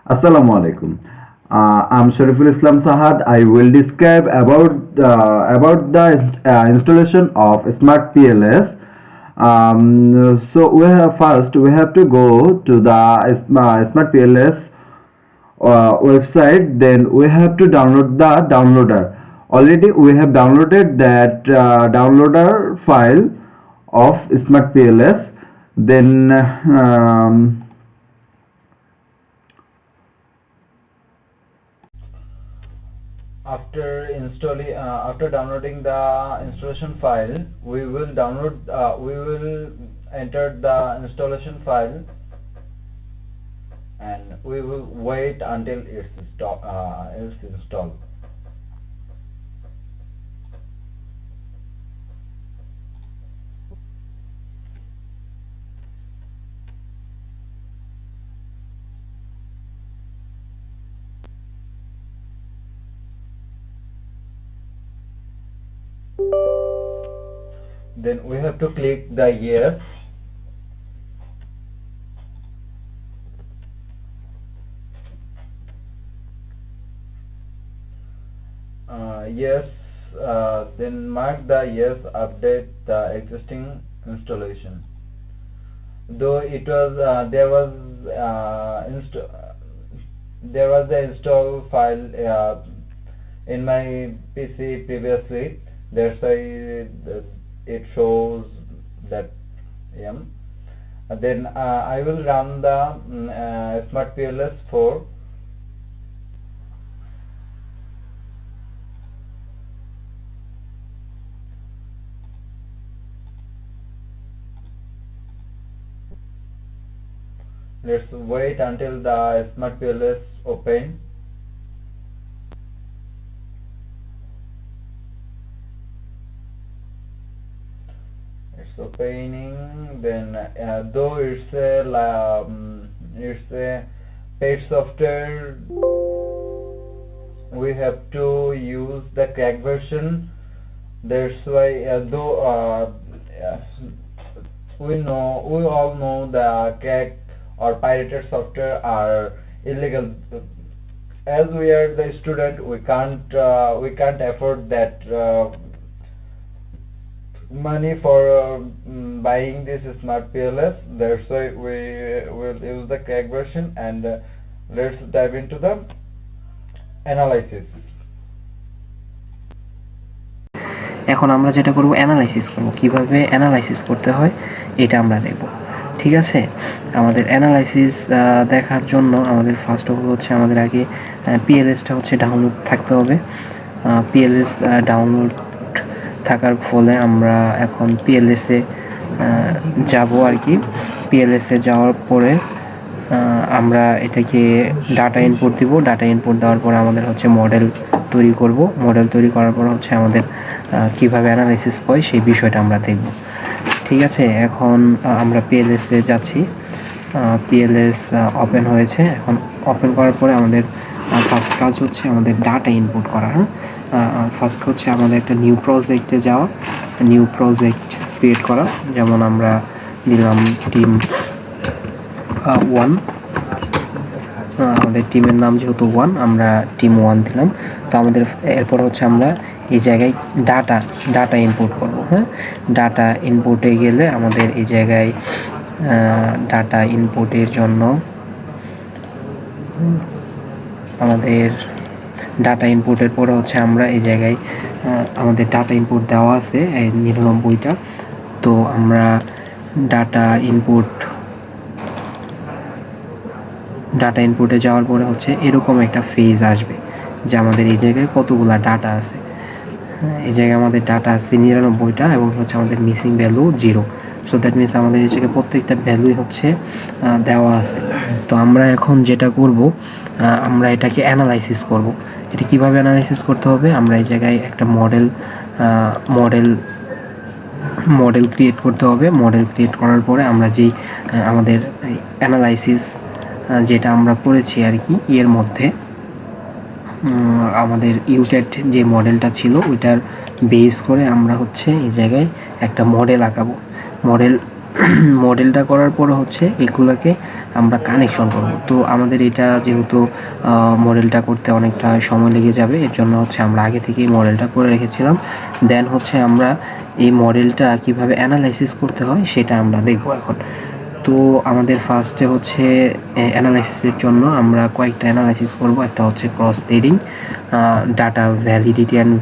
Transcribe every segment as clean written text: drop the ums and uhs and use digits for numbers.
Assalamu alaikum. I'm Shariful Islam Sahad. I will describe about the installation of SmartPLS. We have to go to the SmartPLS website. Then we have to download the downloader. Already we have downloaded that downloader file of SmartPLS. Then after downloading the installation file, we will enter the installation file, and we will wait until it's installed. Then we have to click the yes. Yes. Then mark the yes, update the existing installation. Though it was there was the install file in my PC previously. That's why it shows that. Then I will run the SmartPLS 4. Let's wait until the SmartPLS open. It's opening. Then though it's a paid software, we have to use the crack version. That's why we all know the crack or pirated software are illegal. As we are the student, we can't afford that money for buying this SmartPLS. That's why we will use the crack version. And let's dive into the analysis. এখন আমরা যেটা করব, analysis করব। কিভাবে analysis করতে হয় এটা আমরা দেখব। ঠিক আছে, আমাদের অ্যানালাইসিস দেখার জন্য আমাদের ফার্স্ট অফ অল হচ্ছে আমাদের আগে পিএলএসটা হচ্ছে ডাউনলোড থাকতে হবে। পিএলএস ডাউনলোড থাকার ফলে আমরা এখন পিএলএসে যাব আর কি। পিএলএসে যাওয়ার পরে আমরা এটাকে ডাটা ইনপুট দিব। ডাটা ইনপুট দেওয়ার পরে আমাদের হচ্ছে মডেল তৈরি করব। মডেল তৈরি করার পর হচ্ছে আমাদের কিভাবে অ্যানালাইসিস হয় সেই বিষয়টা আমরা দেখব। ঠিক আছে, এখন আমরা পিএলএসে যাচ্ছি। পিএলএস ওপেন হয়েছে। এখন ওপেন করার পরে আমাদের ফার্স্ট কাজ হচ্ছে আমাদের ডাটা ইনপুট করা। ফার্স্ট হচ্ছে আমাদের একটা নিউ প্রজেক্টে যাওয়া, নিউ প্রজেক্ট ক্রিয়েট করা। যেমন আমরা দিলাম টিম 1, আমাদের টিমের নাম যেহেতু 1, আমরা টিম 1 দিলাম। তো আমাদের এরপর হচ্ছে আমরা এই জায়গায় ডাটা ইনপুট করব। ডাটা ইনপুটে গেলে আমাদের এই জায়গায় ডাটা ইনপুটের জন্য আমাদের ডাটা ইনপুটের পরে হচ্ছে আমরা এই জায়গায় আমাদের ডাটা ইনপুট দেওয়া আছে 99টা। তো আমরা ডাটা ইনপুটে যাওয়ার পরে হচ্ছে এরকম একটা ফেজ আসবে যে আমাদের এই জায়গায় কতগুলা ডাটা আছে। এই জায়গায় আমাদের ডাটা আছে 99টা এবং হচ্ছে আমাদের missing value 0। So that means আমাদের এই জায়গায় প্রত্যেকটা ভ্যালুই হচ্ছে দেওয়া আছে। তো আমরা এখন যেটা করব, আমরা এটাকে অ্যানালাইসিস করব। এটা কিভাবে অ্যানালাইসিস করতে হবে, আমরা এই জায়গায় একটা মডেল ক্রিয়েট করতে হবে। মডেল ক্রিয়েট করার পরে আমরা যেই আমাদের অ্যানালাইসিস যেটা আমরা করেছি আর কি, এর মধ্যে আমাদের ইউটেড যে মডেলটা ছিল ওইটার বেস করে আমরা হচ্ছে এই জায়গায় একটা মডেল আঁকাবো। মডেল মডেলটা করার পরে হচ্ছে এগুলোকে আমরা কানেকশন করব। তো আমাদের এটা যেহেতু মডেলটা করতে অনেকটা সময় লেগে যাবে, এর জন্য হচ্ছে আমরা আগে থেকেই মডেলটা করে রেখেছিলাম। দেন হচ্ছে আমরা এই মডেলটা কিভাবে অ্যানালাইসিস করতে হয় সেটা আমরা দেখব এখন। তো আমাদের ফার্স্টে হচ্ছে অ্যানালাইসিসের জন্য আমরা কয়েকটা অ্যানালাইসিস করব। একটা হচ্ছে cross threading, data validity and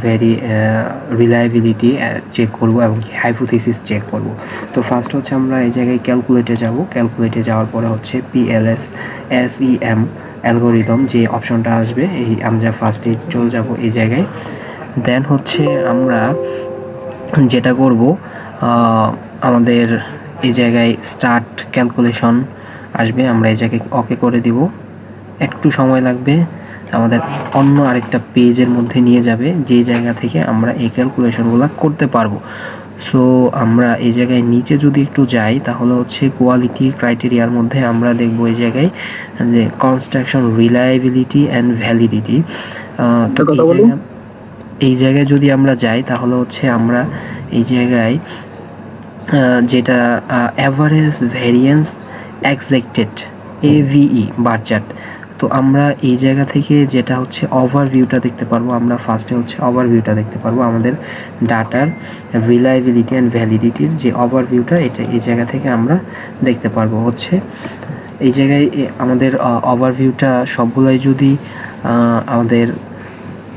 reliability check করব এবং হাইপোথিসিস চেক করব। তো ফার্স্ট হচ্ছে আমরা এই জায়গায় ক্যালকুলেটে যাব। ক্যালকুলেটে যাওয়ার পরে হচ্ছে PLS SEM অ্যালগোরিদম যে অপশনটা আসবে, এই আমরা ফার্স্টে চলে যাব এই জায়গায়। দেন হচ্ছে আমরা যেটা করব, আমাদের এই জায়গায় স্টার্ট ক্যালকুলেশন আসবে, আমরা এই জায়গায় ওকে করে দিব। একটু সময় লাগবে, আমাদের অন্য আরেকটা পেজের মধ্যে নিয়ে যাবে যেই জায়গা থেকে আমরা এই ক্যালকুলেশনগুলো করতে পারবো। সো আমরা এই জায়গায় নিচে যদি একটু যাই তাহলে হচ্ছে কোয়ালিটি ক্রাইটেরিয়ার মধ্যে আমরা দেখব এই জায়গায় যে কনস্ট্রাকশন রিলায়েবিলিটি অ্যান্ড ভ্যালিডিটি। তো এই জায়গায় যদি আমরা যাই তাহলে হচ্ছে আমরা এই জায়গায় যেটা average variance expected AVE bar chart. তো আমরা এই জায়গা থেকে যেটা হচ্ছে ওভারভিউটা দেখতে পারবো। আমরা ফার্স্টে হচ্ছে ওভারভিউটা দেখতে পারবো, আমাদের ডাটার রিলায়েবিলিটি অ্যান্ড ভ্যালিডিটির যে ওভারভিউটা, এটা এই জায়গা থেকে আমরা দেখতে পারবো। হচ্ছে এই জায়গায় আমাদের ওভারভিউটা সবগুলাই যদি আমাদের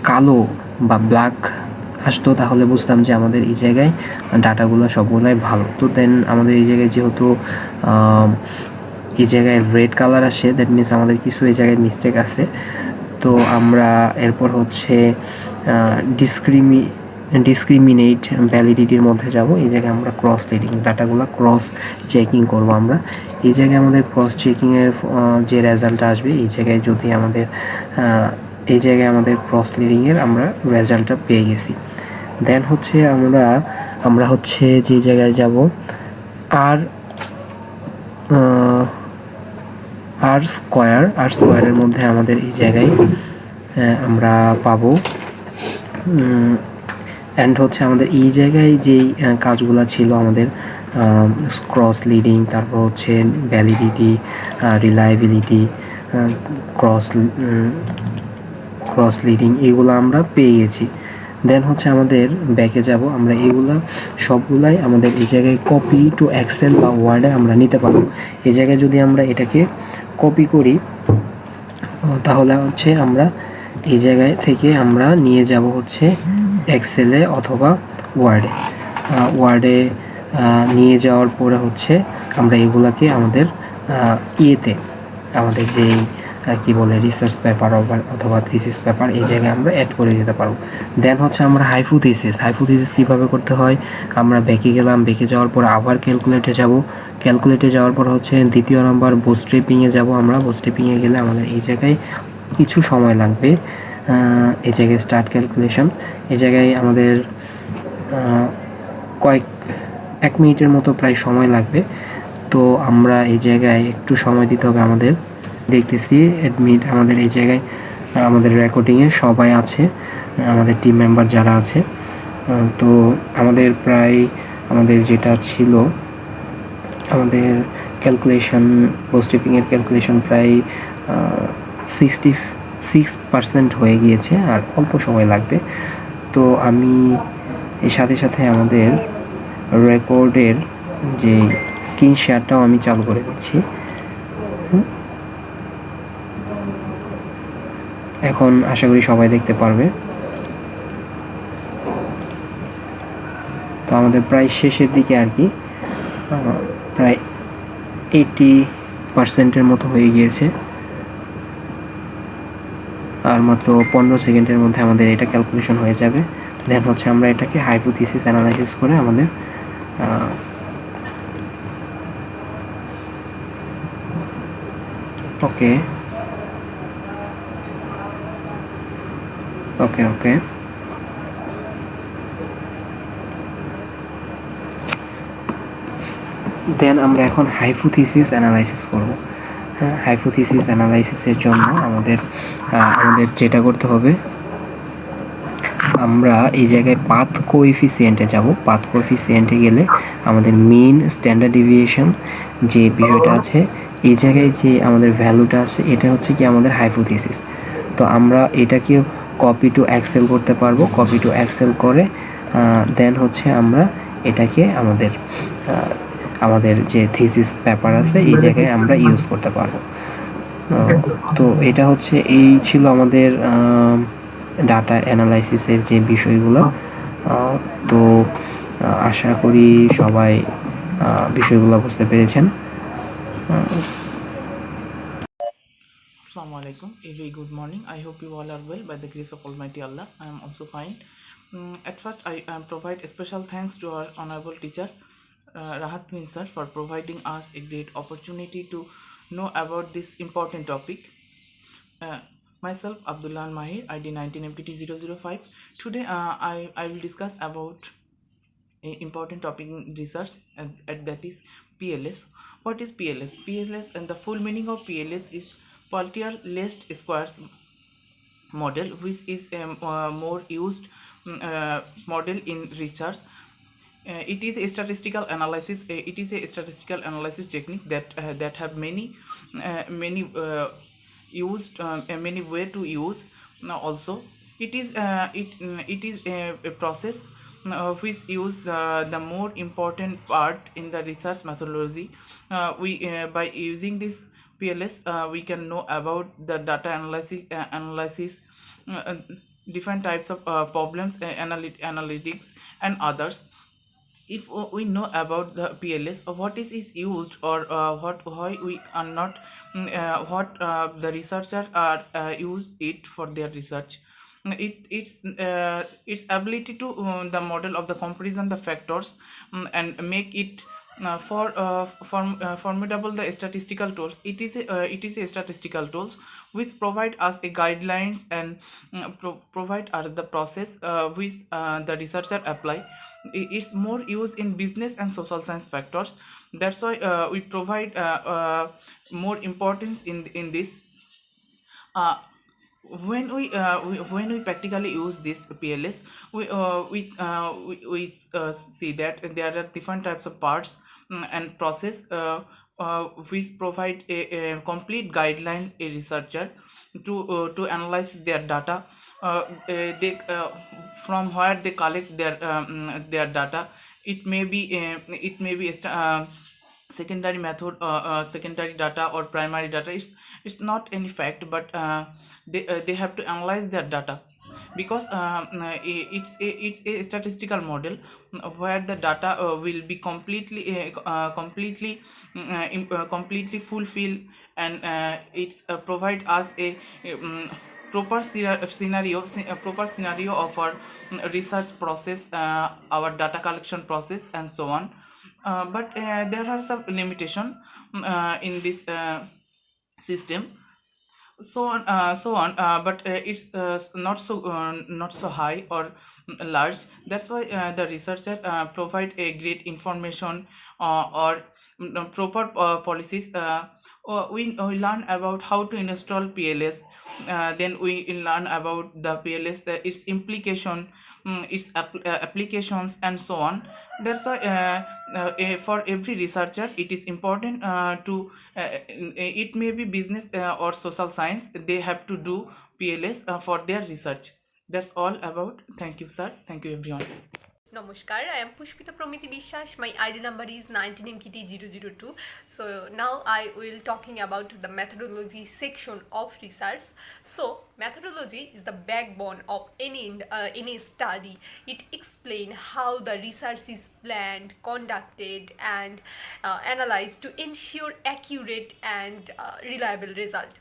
কালো বা ব্ল্যাক আসতো তাহলে বুঝতাম যে আমাদের এই জায়গায় ডাটাগুলো সবগুলাই ভালো। তো দেন আমাদের এই জায়গায় যেহেতু এই জায়গায় রেড কালার আসে, দ্যাট মিনস আমাদের কিছু এই জায়গায় মিস্টেক আছে। তো আমরা এরপর হচ্ছে ডিসক্রিমিনেট ভ্যালিডিটির মধ্যে যাব। এই জায়গায় আমরা ক্রস থ্রেডিং ডাটাগুলো ক্রস চেকিং করব। আমরা এই জায়গায় আমাদের ক্রস চেকিংয়ের যে রেজাল্টটা আসবে, এই জায়গায় যদি আমাদের এই জায়গায় আমাদের ক্রস থ্রেডিংয়ের আমরা রেজাল্টটা পেয়ে গেছি। দেন হচ্ছে আমরা হচ্ছে যে জায়গায় যাব আর স্কোয়ারের মধ্যে আমাদের এই জায়গায় আমরা পাবো। অ্যান্ড হচ্ছে আমাদের এই জায়গায় যেই কাজগুলো ছিল আমাদের ক্রস লিডিং, তারপর হচ্ছে ভ্যালিডিটি, রিলায়েবিলিটি, ক্রস লিডিং, এগুলো আমরা পেয়ে গেছি। দেন হচ্ছে আমাদের ব্যাকে যাব, আমরা এগুলা সবগুলাই আমাদের এই জায়গায় কপি টু এক্সেল বা ওয়ার্ডে আমরা নিতে পারবো। এই জায়গায় যদি আমরা এটাকে কপি করি তাহলে হচ্ছে আমরা এই জায়গায় থেকে আমরা নিয়ে যাব হচ্ছে এক্সেলে অথবা ওয়ার্ডে নিয়ে যাওয়ার পরে হচ্ছে আমরা এগুলাকে আমাদের আমাদের যেই কি বলে রিসার্চ পেপার অথবা থিসিস পেপার, এই জায়গায় আমরা অ্যাড করে দিতে পারবো। দেন হচ্ছে আমরা হাইপোথিসিস কীভাবে করতে হয়, আমরা ব্যাকে গেলাম, ব্যাকে যাওয়ার পর আবার ক্যালকুলেটে যাওয়ার পর হচ্ছে দ্বিতীয় নম্বর বুটস্ট্র্যাপিংয়ে যাব। আমরা বুটস্ট্র্যাপিংয়ে গেলে আমাদের এই জায়গায় কিছু সময় লাগবে। এই জায়গায় স্টার্ট ক্যালকুলেশন, এই জায়গায় আমাদের এক মিনিটের মতো প্রায় সময় লাগবে। তো আমরা এই জায়গায় একটু সময় দিতে হবে আমাদের। দেখতেছি অ্যাডমিট আমাদের এই জায়গায় আমাদের রেকর্ডিংয়ে সবাই আছে, আমাদের টিম মেম্বার যারা আছে। তো আমাদের প্রায় আমাদের যেটা ছিল আমাদের ক্যালকুলেশন বুটস্ট্র্যাপিংয়ের ক্যালকুলেশন প্রায় 66% হয়ে গিয়েছে, আর অল্প সময় লাগবে। তো আমি এর সাথে সাথে আমাদের রেকর্ডের যে স্ক্রিন শেয়ারটাও আমি চালু করে দিচ্ছি। এখন আশা করি সবাই দেখতে পারবে। তো আমাদের প্রায় শেষের দিকে আর কি, প্রায় 80%-এর মতো হয়ে গিয়েছে, আর মাত্র 15 সেকেন্ডের মধ্যে আমাদের এটা ক্যালকুলেশন হয়ে যাবে। দেন হচ্ছে আমরা এটাকে হাইপোথিসিস অ্যানালাইসিস করে আমাদের ওকে দেন আমরা এখন হাইপোথিসিস অ্যানালাইসিস করব। হাইপোথিসিস অ্যানালাইসিসের জন্য আমাদের যেটা করতে হবে, আমরা এই জায়গায় পাথ কোএফিসিয়েন্টে যাব। পাথ কোএফিসিয়েন্টে গেলে আমাদের মিন, স্ট্যান্ডার্ড ডেভিয়েশন যে বিষয়টা আছে, এই জায়গায় যে আমাদের ভ্যালুটা আছে এটা হচ্ছে কি আমাদের হাইপোথিসিস। তো আমরা এটাকে কপি টু এক্সেল করতে পারবো। কপি টু এক্সেল করে দেন হচ্ছে আমরা এটাকে আমাদের যে থিসিস পেপার আছে এই জায়গায় আমরা ইউজ করতে পারবো। তো এটা হচ্ছে এই ছিল আমাদের ডাটা অ্যানালাইসিসের যে বিষয়গুলো। তো আশা করি সবাই বিষয়গুলো বুঝতে পেরেছেন। Assalamu alaikum, a very good morning. I hope you all are well by the grace of Almighty Allah. I am also fine. At first, I provide a special thanks to our honorable teacher Rahat Twin sir for providing us a great opportunity to know about this important topic. Myself, Abdullah Mahir, ID 19 MKT 005. Today, I will discuss about an important topic in research, and that is PLS. What is PLS? PLS, and the full meaning of PLS is Peltier least squares model, which is a more used model in research. It is a statistical analysis. It is a statistical analysis technique that have many used many way to use. Now also, it is a process which use the more important part in the research methodology. We by using this PLS, we can know about the data analysis, uh, different types of problems, analytics, and others. If we know about the PLS, what is used, or what why we are not, what the researcher are use it for their research. Its ability to the model of the comparison the factors, and make it formidable the statistical tools. It is a statistical tools which provide us a guidelines, and provide us the process which the researcher apply. It's more used in business and social science factors. That's why we provide more importance in this. uh, when we practically use this PLS, we see that there are different types of parts, and process, which provide a complete guideline a researcher to analyze their data. They From where they collect their data. It may be secondary method, secondary data, or primary data. It's not any fact, but they have to analyze their data, because it's a statistical model, where the data will be completely fulfill, and it's provide us a proper scenario of our research process, our data collection process, and so on. But there are some limitation in this system, but it's not so high or large. That's why the researcher provide a great information, or proper policies. We learn about how to install PLS. Then we learn about the PLS, its implication, its applications, and so on. That's why for every researcher it is important to it may be business or social science, they have to do PLS for their research. That's all about. Thank you, sir. Thank you, everyone. Namaskar, I am Pushpita Promiti Bishwas. My ID number is 19MKT002. So now I will talking about the methodology section of research. So methodology is the backbone of any study. It explains how the research is planned, conducted, and analyzed to ensure accurate and reliable result.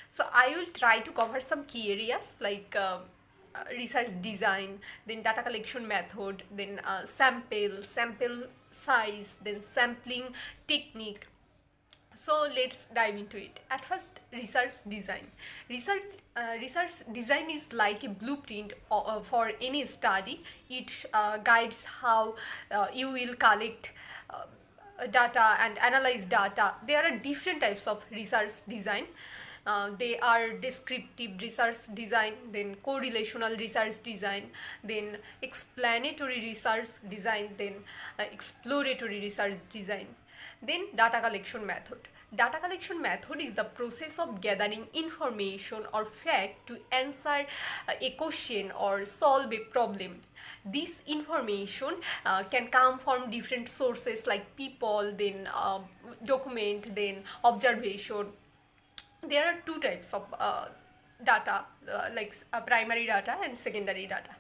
So I will try to cover some key areas like research design, then data collection method, then sample size, then sampling technique. So let's dive into it. At first, research design. Research design is like a blueprint for any study. It guides how you will collect data and analyze data. There are different types of research design. They are descriptive research design, then correlational research design, then explanatory research design, then exploratory research design. Then data collection method. Data collection method is the process of gathering information or fact to answer a question or solve a problem. This information can come from different sources like people, then document, then observation. There are two types of data, primary data and secondary data.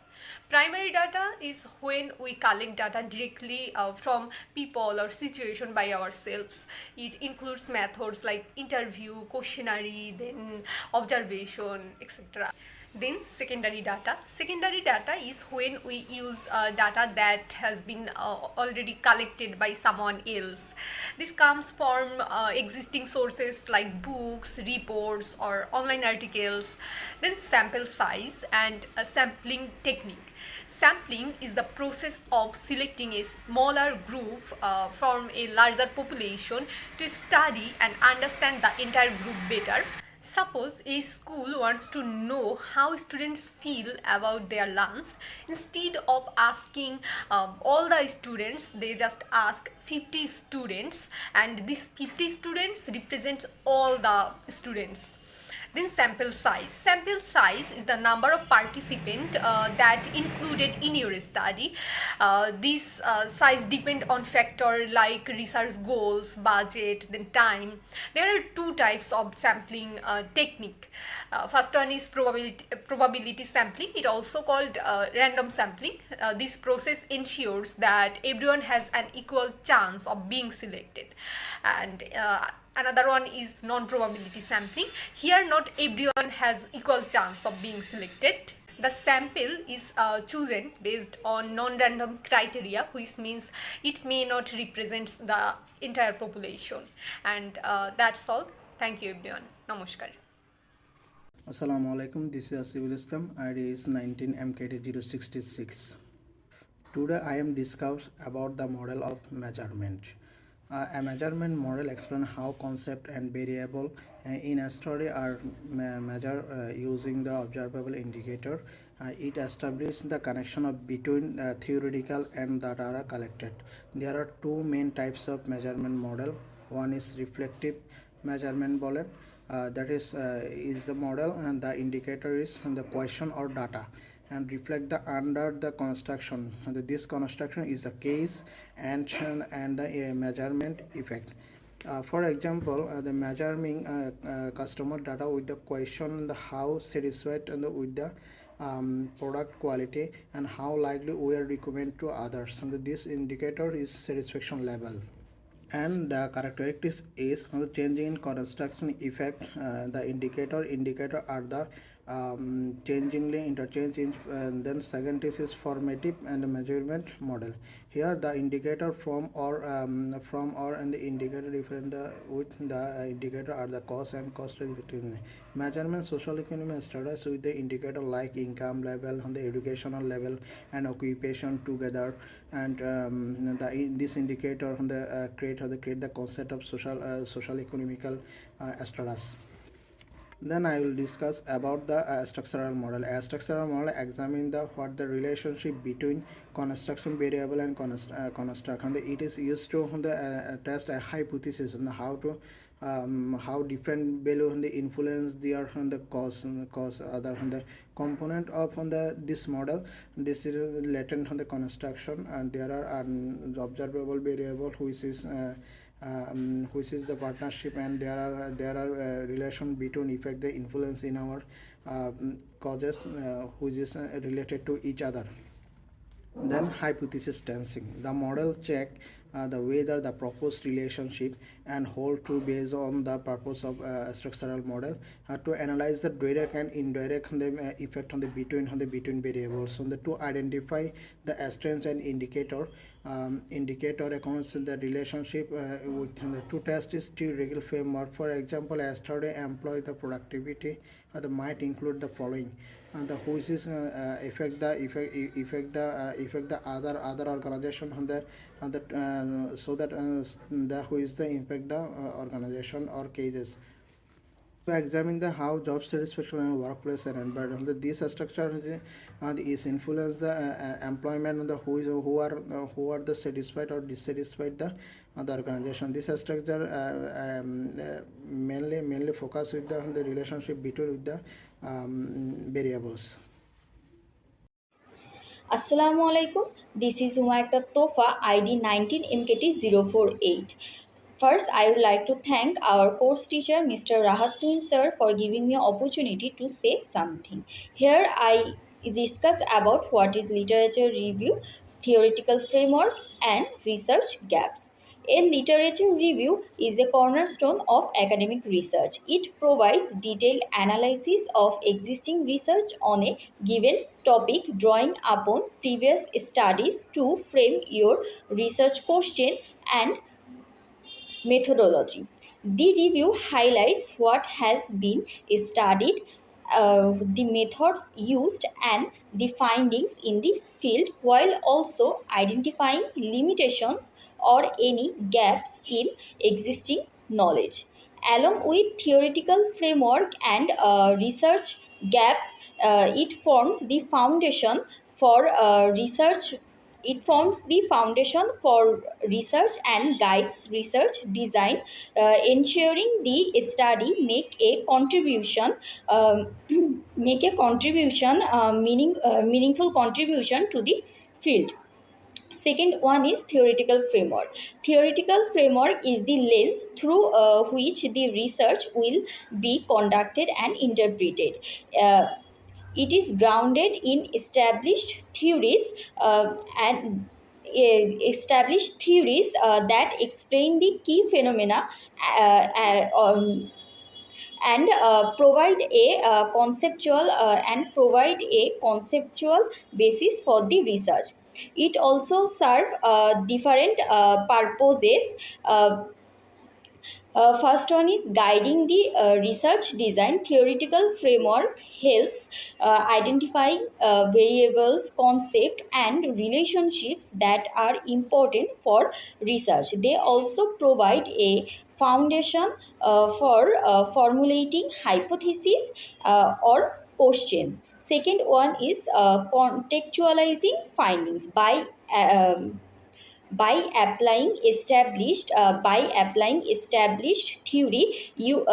Primary data is when we collect data directly from people or situation by ourselves. It includes methods like interview, questionnaire, then observation, etc. Then secondary data. Secondary data is when we use data that has been already collected by someone else. This comes from existing sources like books, reports, or online articles. Then sample size and sampling technique. Sampling is the process of selecting a smaller group from a larger population to study and understand the entire group better. Suppose a school wants to know how students feel about their lunch. Instead of asking all the students, they just ask 50 students, and these 50 students represent all the students. Then sample size. Sample size is the number of participants that included in your study. This size depend on factor like research goals, budget, then time. There are two types of sampling technique. First one is probability sampling. It also called random sampling. This process ensures that everyone has an equal chance of being selected. And another one is non-probability sampling. Here not everyone has equal chance of being selected. The sample is chosen based on non-random criteria, which means it may not represent the entire population. And that's all. Thank you everyone. Namaskar. Assalamu alaikum, this is Asiful Islam, ID is 19 MKT 066. Today I am discuss about the model of measurement. A measurement model explains how concept and variable in a study are measured using the observable indicator. It establishes the connection between theoretical and the data collected. There are two main types of measurement model. One is reflective measurement model. That is the model, and the indicator is the question or data, and reflect the under the construction. This construction is the case and the measurement effect. For example, the measuring customer data with the question how satisfied with the product quality and how likely we are recommend to others. And this indicator is satisfaction level. And the characteristics is changing in construction effect. The indicator are the changingly interchange in, and then second is formative and measurement model. Here the indicator from or and the indicator different with the indicator are the cost and cost between measurement. Social economy status with the indicator like income level, on the educational level, and occupation together. And this indicator on the create the concept of social economical status. Then I will discuss about the structural model. A structural model examine what the relationship between construction variable and construction. It is used to test a hypothesis on how different value on the influence their on the cost other on the component of this model. This is latent on the construction, and there are an observable variable which is the partnership, and there are relation between effect the influence in our causes which is related to each other. Then hypothesis testing. The model check the whether the proposed relationship and hold true based on the purpose of structural model to analyze the direct and indirect effect on the between variables, to identify the strengths and indicator accounts the relationship with the two test is theoretical framework. For example, a study employ the productivity might include the following: the which is affect the other organization on the so that the who is the impact the organization or cases. to examine the how job satisfaction and workplace environment. This structure is influence the employment and the who are the satisfied or dissatisfied the organization. This structure mainly focus with the relationship between with the variables. Assalamu alaikum. This is Humayta Tofa, ID 19MKT048. First, I would like to thank our course teacher, Mr. Rahat Tuin sir, for giving me opportunity to say something. Here, I discuss about what is literature review, theoretical framework, and research gaps. A literature review is a cornerstone of academic research. It provides detailed analysis of existing research on a given topic, drawing upon previous studies to frame your research question and methodology. The review highlights what has been studied, the methods used, and the findings in the field, while also identifying limitations or any gaps in existing knowledge. Along with theoretical framework and research gaps, it forms the foundation for research it forms the foundation for research and guides research design, ensuring the study make a contribution, meaningful contribution to the field. Second one is theoretical framework. Theoretical framework is the lens through which the research will be conducted and interpreted. Uh, it is grounded in and established theories that explain the key phenomena and provide a conceptual basis for the research. It also serve different purposes. First one is guiding the research design. Theoretical framework helps identifying variables, concept, and relationships that are important for research. They also provide a foundation for formulating hypotheses or questions. Second one is contextualizing findings by applying established theory you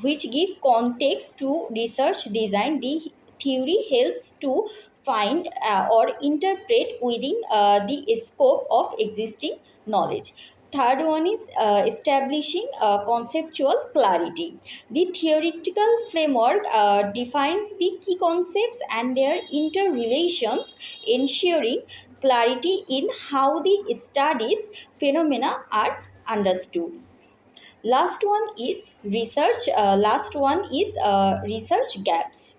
which give context to research design. The theory helps to find or interpret within the scope of existing knowledge. Third one is establishing conceptual clarity. The theoretical framework defines the key concepts and their interrelations, ensuring clarity in how the studies phenomena are understood. Last one is research gaps.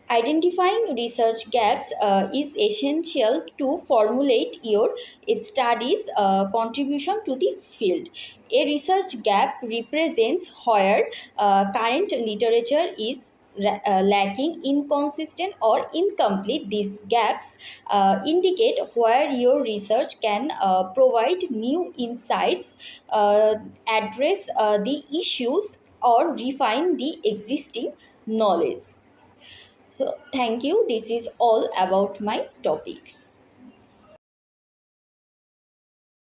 Identifying research gaps is essential to formulate your study's contribution to the field. A research gap represents where current literature is lacking, inconsistent, or incomplete. These gaps indicate where your research can provide new insights, address the issues, or refine the existing knowledge. So, thank you. This is all about my topic.